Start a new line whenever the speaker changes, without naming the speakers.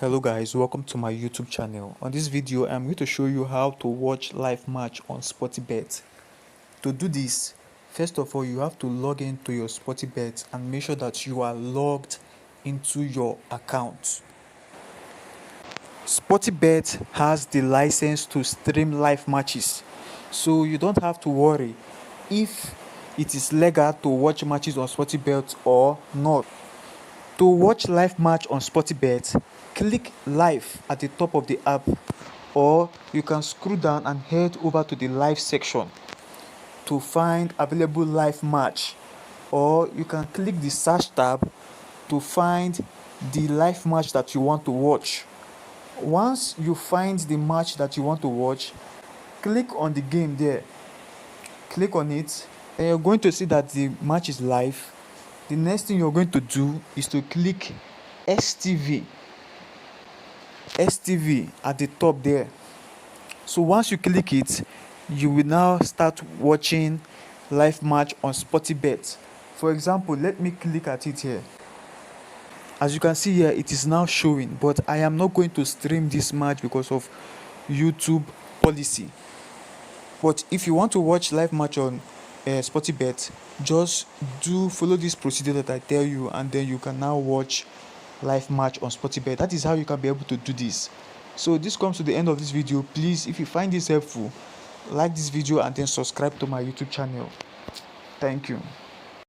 Hello guys, welcome to my YouTube channel. On this video, I'm going to show you how to watch live match on SportyBet. To do this, first of all, you have to log into your SportyBet and make sure that you are logged into your account. SportyBet has the license to stream live matches, so you don't have to worry if it is legal to watch matches on SportyBet or not. To watch live match on SportyBet, click live at the top of the app, or you can scroll down and head over to the live section to find available live match, or you can click the search tab to find the live match that you want to watch. Once you find the match that you want to watch, click on the game there. Click on it and you're going to see that the match is live. The next thing you're going to do is to click STV at the top there. So once you click it, you will now start watching live match on SportyBet. For example, let me click at it here. As you can see here, it is now showing, but I am not going to stream this match because of YouTube policy. But if you want to watch live match on SportyBet, just follow this procedure that I tell you, and then you can now watch live match on SportyBet. That is how you can be able to do this. So this comes to the end of this video. Please, if you find this helpful, like this video and then subscribe to my YouTube channel. Thank you.